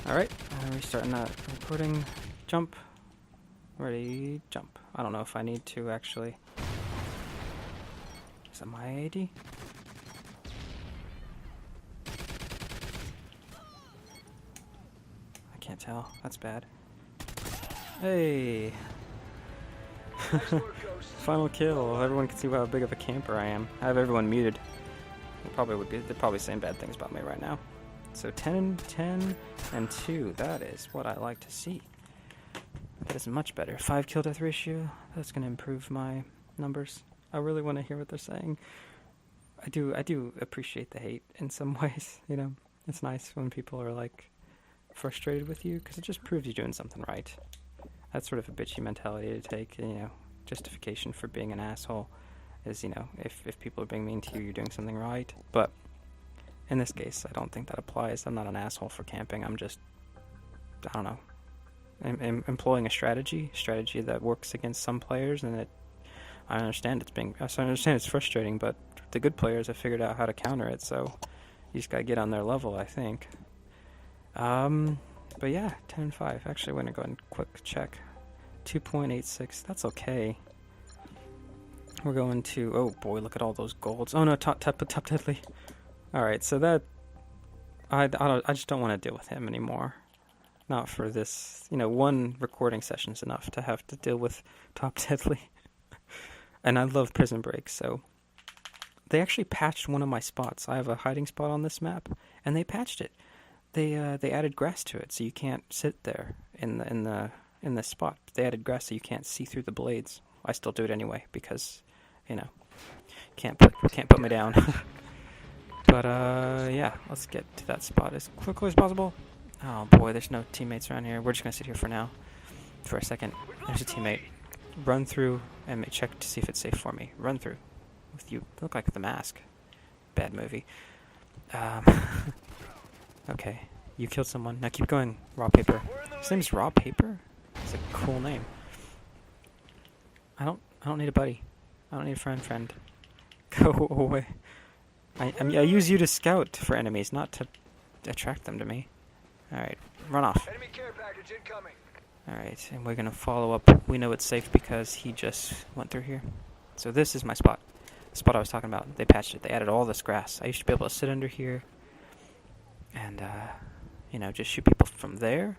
Alright, restarting that recording. Jump. Ready, jump. I don't know if I need to actually. Is that my AD? I can't tell. That's bad. Hey! Final kill. Everyone can see how big of a camper I am. I have everyone muted. They're probably saying bad things about me right now. So 10 and 2. That is what I like to see. That is much better. 5 kill death ratio. That's going to improve my numbers. I really want to hear what they're saying. I do appreciate the hate in some ways. You know, it's nice when people are like frustrated with you because it just proves you're doing something right. That's sort of a bitchy mentality to take. You know, justification for being an asshole is, you know, if people are being mean to you, you're doing something right. But in this case, I don't think that applies. I'm not an asshole for camping. I'm just, I don't know, I'm employing a strategy that works against some players, and I understand it's frustrating, but the good players have figured out how to counter it, so you just gotta get on their level, I think. But yeah, 10 and 5. Actually, we're gonna go ahead and quick check. 2.86, that's okay. We're going to, oh boy, look at all those golds. Oh no, top deadly. Alright, so that, I just don't want to deal with him anymore. Not for this, you know, one recording session is enough to have to deal with top deadly. And I love prison breaks, so. They actually patched one of my spots. I have a hiding spot on this map, and they patched it. They added grass to it, so you can't sit there in this spot. They added grass so you can't see through the blades. I still do it anyway because, you know, can't put me down. But yeah, let's get to that spot as quickly as possible. Oh boy, there's no teammates around here. We're just gonna sit here for now, for a second. There's a teammate. Run through and check to see if it's safe for me. Run through with you. Look like The Mask. Bad movie. Okay, you killed someone. Now keep going. Raw Paper. His name is Raw Paper. It's a cool name. I don't need a buddy. I don't need a friend. Go away. I use you to scout for enemies, not to attract them to me. Alright, run off. Enemy care package incoming. Alright, and we're gonna follow up. We know it's safe because he just went through here. So this is my spot. The spot I was talking about. They patched it. They added all this grass. I used to be able to sit under here and, you know, just shoot people from there,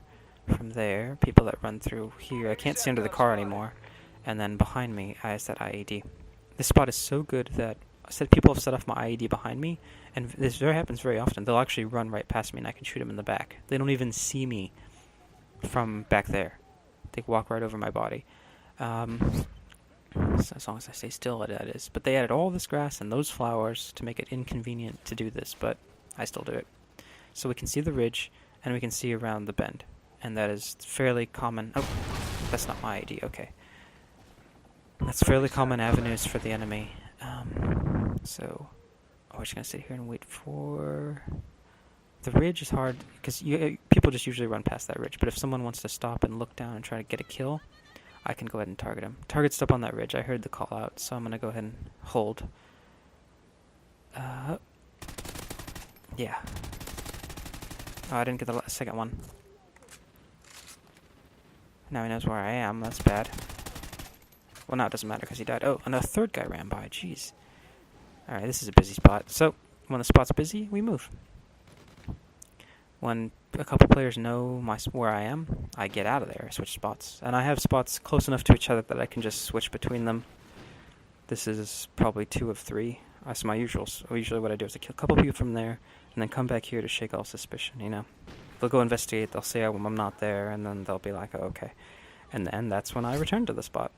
people that run through here. I can't see under the car anymore. And then behind me, I has that IED. This spot is so good that people have set off my IED behind me, and this happens very often. They'll actually run right past me, and I can shoot them in the back. They don't even see me from back there. They walk right over my body. So as long as I stay still, that is. But they added all this grass and those flowers to make it inconvenient to do this, but I still do it. So we can see the ridge, and we can see around the bend. And that is fairly common. Oh, that's not my ID, okay. That's fairly common avenues for the enemy. So, we're just going to sit here and wait for... The ridge is hard, because people just usually run past that ridge. But if someone wants to stop and look down and try to get a kill, I can go ahead and target him. Target's up on that ridge. I heard the call out, so I'm going to go ahead and hold. Yeah. Oh, I didn't get the second one. Now he knows where I am. That's bad. Well, now it doesn't matter because he died. Oh, and a third guy ran by. Jeez. Alright, this is a busy spot. So, when the spot's busy, we move. When a couple players know where I am, I get out of there, switch spots. And I have spots close enough to each other that I can just switch between them. This is probably 2 of 3. That's my usuals. Usually what I do is I kill a couple people from there, and then come back here to shake all suspicion, you know. They'll go investigate, they'll say I'm not there, and then they'll be like, oh, okay. And then that's when I return to the spot.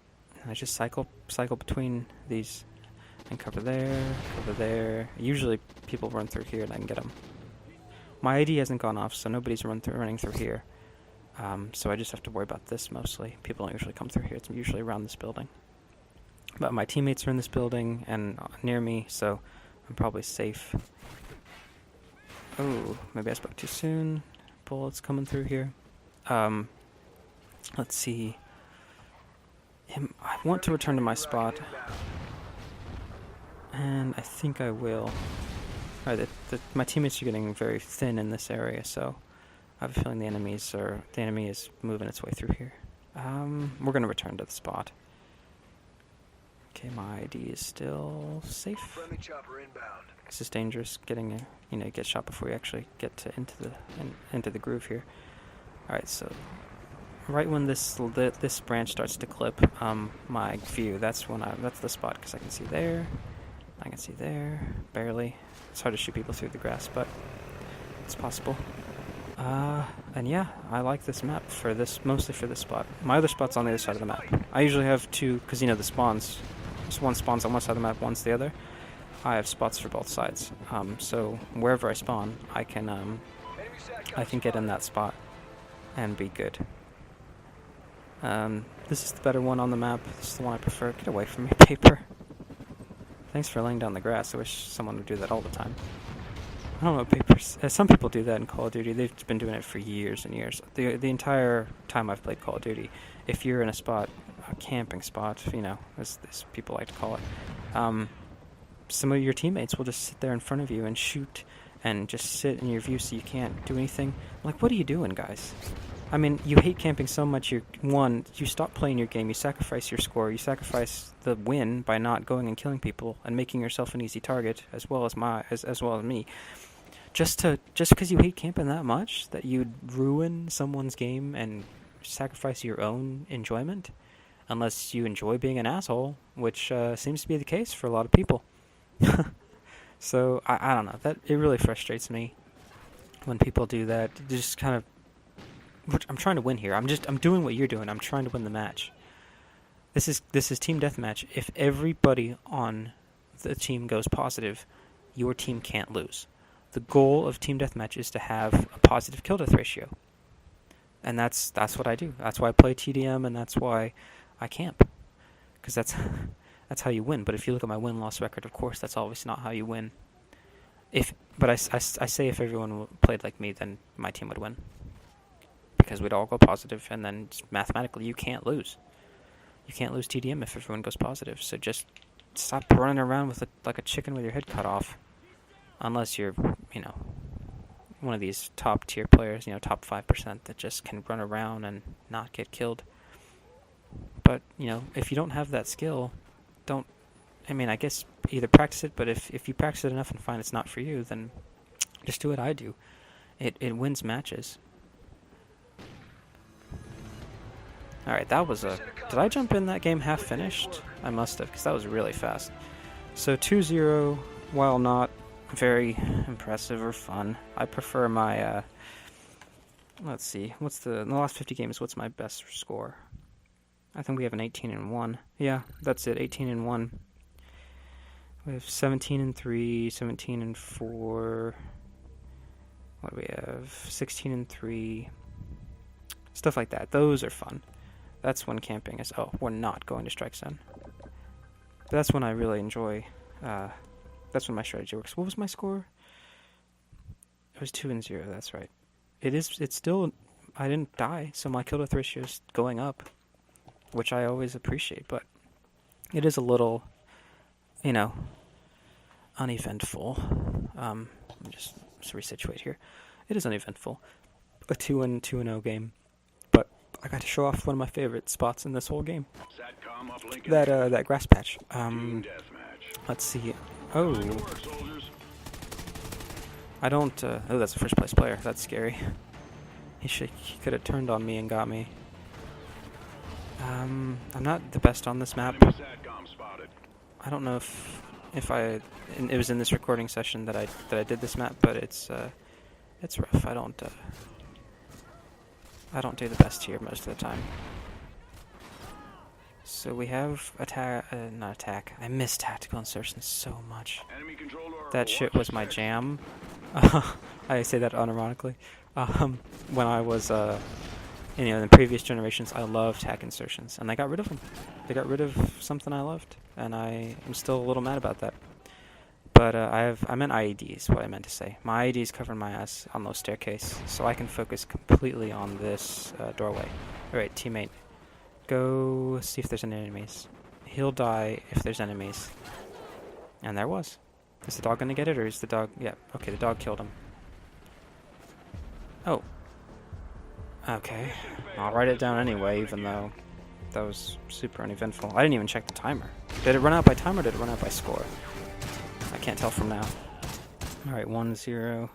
I just cycle between these and cover there. Usually people run through here and I can get them. My ID hasn't gone off, so nobody's running through here. So I just have to worry about this mostly. People don't usually come through here. It's usually around this building. But my teammates are in this building and near me, so I'm probably safe. Oh, maybe I spoke too soon. Bullets coming through here. Let's see. I want to return to my spot, and I think I will. Alright, my teammates are getting very thin in this area, so I have a feeling the enemy is moving its way through here. We're gonna return to the spot. Okay, my ID is still safe. Friendly chopper inbound. This is dangerous. Getting get shot before you actually get into the groove here. All right, so right when this branch starts to clip my view, that's the spot, because I can see there, I can see there, barely. It's hard to shoot people through the grass, but it's possible. And yeah, I like this map mostly for this spot. My other spot's on the other side of the map. I usually have two, because the spawns. Just one spawns on one side of the map, one's the other. I have spots for both sides. So wherever I spawn, I can get in that spot and be good. This is the better one on the map. This is the one I prefer. Get away from me, paper. Thanks for laying down the grass. I wish someone would do that all the time. I don't know, papers. Some people do that in Call of Duty. They've been doing it for years and years. The entire time I've played Call of Duty, if you're in a spot, a camping spot, as people like to call it, some of your teammates will just sit there in front of you and shoot and just sit in your view so you can't do anything. Like, what are you doing, guys? I mean, you hate camping so much, you stop playing your game, you sacrifice your score, you sacrifice the win by not going and killing people and making yourself an easy target, as well as me. Just because you hate camping that much, that you'd ruin someone's game and sacrifice your own enjoyment, unless you enjoy being an asshole, which seems to be the case for a lot of people. So, I don't know, it really frustrates me when people do that. Just kind of, I'm trying to win here. I'm doing what you're doing. I'm trying to win the match. This is team deathmatch. If everybody on the team goes positive, your team can't lose. The goal of team deathmatch is to have a positive kill death ratio. And that's what I do. That's why I play TDM, and that's why I camp. Because that's how you win. But if you look at my win-loss record, of course, that's obviously not how you win. But I say if everyone played like me, then my team would win. Because we'd all go positive, and then mathematically you can't lose. You can't lose TDM if everyone goes positive. So just stop running around like a chicken with your head cut off. Unless you're, one of these top tier players, top 5% that just can run around and not get killed. But, if you don't have that skill, I guess either practice it, but if you practice it enough and find it's not for you, then just do what I do. It wins matches. Alright, that was did I jump in that game half finished? I must have, because that was really fast. So 2-0, while not very impressive or fun, I prefer my, let's see, in the last 50 games, what's my best score? I think we have an 18-1. Yeah, that's it, 18-1. We have 17-3, 17-4. What do we have? 16-3. Stuff like that. Those are fun. That's when camping is. Oh, we're not going to strike zone. But that's when I really enjoy. That's when my strategy works. What was my score? It was 2-0. That's right. It's still. I didn't die, so my kill death ratio is going up, which I always appreciate. But it is a little, uneventful. Let me just resituate here. It is uneventful. A 2-0 game. I got to show off one of my favorite spots in this whole game. That grass patch. Let's see. Oh. I don't. Oh, that's a first place player. That's scary. He could have turned on me and got me. I'm not the best on this map. I don't know if it was in this recording session that I did this map, but it's rough. I don't do the best here most of the time. So we have not attack. I miss tactical insertions so much. That shit was my jam. I say that unironically. When I was, in the previous generations, I loved tac insertions, and they got rid of them. They got rid of something I loved, and I am still a little mad about that. But I meant IEDs, what I meant to say. My IEDs cover my ass on those staircase, so I can focus completely on this doorway. Alright, teammate. Go see if there's any enemies. He'll die if there's enemies. And there was. Is the dog gonna get it, or is the dog... Yeah, okay, the dog killed him. Oh. Okay, I'll write it down anyway, even though that was super uneventful. I didn't even check the timer. Did it run out by time or did it run out by score? I can't tell from now. Alright, 1-0.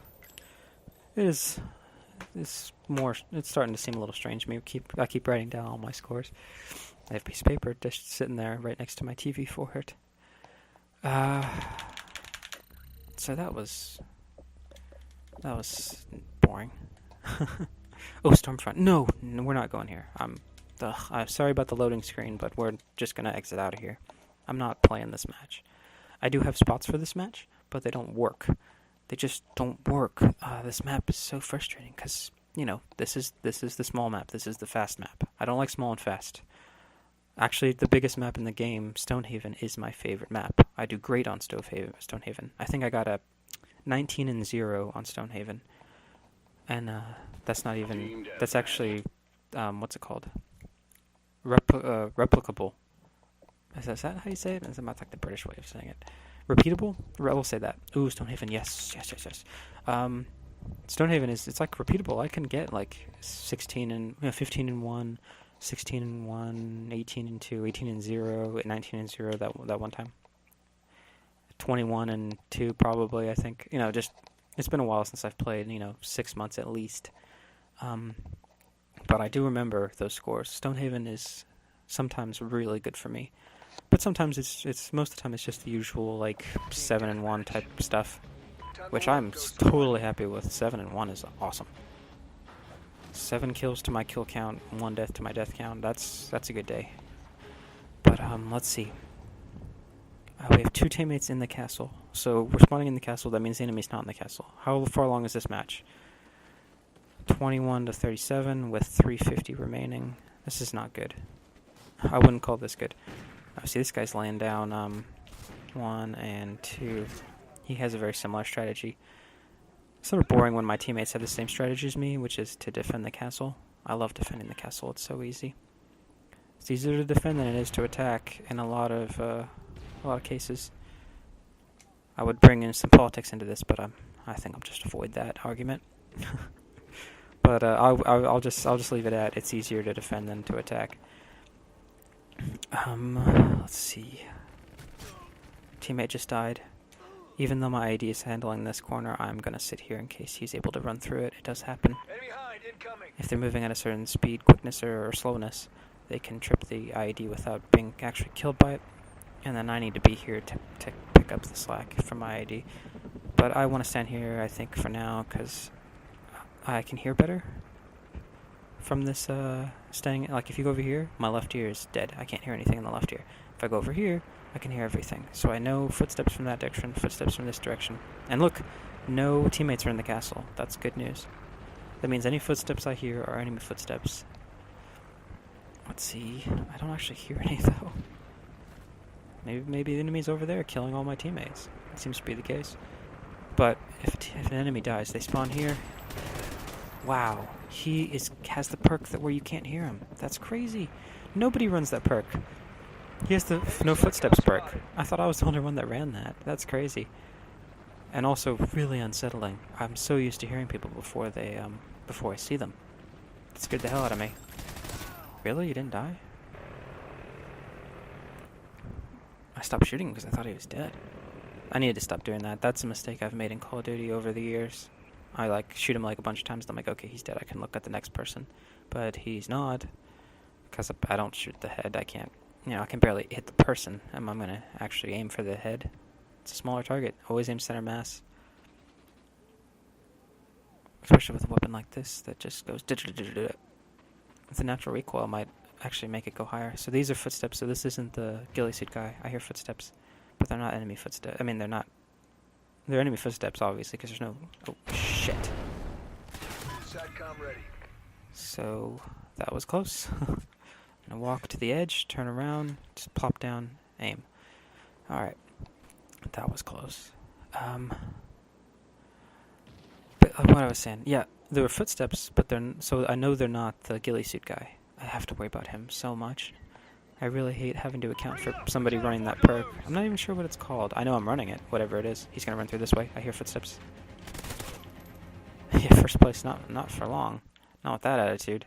It's starting to seem a little strange to me. I keep writing down all my scores. I have a piece of paper just sitting there right next to my TV for it. So that was boring. Oh, Stormfront. No, we're not going here. I'm sorry about the loading screen, but we're just gonna exit out of here. I'm not playing this match. I do have spots for this match, but they don't work. They just don't work. This map is so frustrating because, you know, this is the small map. This is the fast map. I don't like small and fast. Actually, the biggest map in the game, Stonehaven, is my favorite map. I do great on Stonehaven. I think I got a 19-0 on Stonehaven. And that's not even... That's actually... what's it called? Replicable. Is that how you say it? Is that like the British way of saying it? Repeatable? We'll say that. Ooh, Stonehaven, yes. Stonehaven it's like repeatable. I can get like 15-1, 16-1, 18-2, 18-0, 19-0 that one time. 21-2 probably, I think. You know, just it's been a while since I've played, 6 months at least. But I do remember those scores. Stonehaven is sometimes really good for me. But sometimes it's most of the time it's just the usual like 7-1 type stuff, which I'm totally happy with. 7-1 is awesome. 7 kills to my kill count, 1 death to my death count. That's a good day. But let's see. We have 2 teammates in the castle. So we're spawning in the castle. That means the enemy's not in the castle. How far long is this match? 21-37 with 350 remaining. This is not good. I wouldn't call this good. See, this guy's laying down 1 and 2. He has a very similar strategy. It's sort of boring when my teammates have the same strategy as me, which is to defend the castle. I love defending the castle. It's so easy. It's easier to defend than it is to attack in a lot of cases. I would bring in some politics into this, but I think I'll just avoid that argument. But I'll just leave it at it's easier to defend than to attack. Let's see. Teammate just died. Even though my ID is handling this corner, I'm gonna sit here in case he's able to run through it. It does happen. If they're moving at a certain speed, quickness, or slowness, they can trip the ID without being actually killed by it. And then I need to be here to pick up the slack from my ID. But I want to stand here, I think, for now, because I can hear better from this standing. Like, if you go over here, my left ear is dead. I can't hear anything in the left ear. If I go over here, I can hear everything. So I know footsteps from that direction, footsteps from this direction. And look, no teammates are in the castle. That's good news. That means any footsteps I hear are enemy footsteps. Let's see. I don't actually hear any, though. Maybe the enemy's over there killing all my teammates. That seems to be the case. But if an enemy dies, they spawn here. Wow. He has the perk where you can't hear him. That's crazy. Nobody runs that perk. He has the no footsteps perk. I thought I was the only one that ran that. That's crazy. And also really unsettling. I'm so used to hearing people before I see them. It scared the hell out of me. Really? You didn't die? I stopped shooting because I thought he was dead. I needed to stop doing that. That's a mistake I've made in Call of Duty over the years. I shoot him a bunch of times and I'm like, okay, he's dead. I can look at the next person. But he's not. Because I don't shoot the head. I can't. I can barely hit the person. I'm going to actually aim for the head. It's a smaller target. Always aim center mass. Especially with a weapon like this that just goes... With a natural recoil, might actually make it go higher. So these are footsteps. So this isn't the ghillie suit guy. I hear footsteps. But they're not enemy footsteps. I mean, they're not... They're enemy footsteps, obviously, because there's no... Oh, shit. So, that was close. I'm gonna walk to the edge, turn around, just plop down, aim. Alright. That was close. But what I was saying, yeah, there were footsteps, but so I know they're not the ghillie suit guy. I have to worry about him so much. I really hate having to account for somebody running that perk. I'm not even sure what it's called. I know I'm running it, whatever it is. He's gonna run through this way. I hear footsteps. Yeah, first place, not for long. Not with that attitude.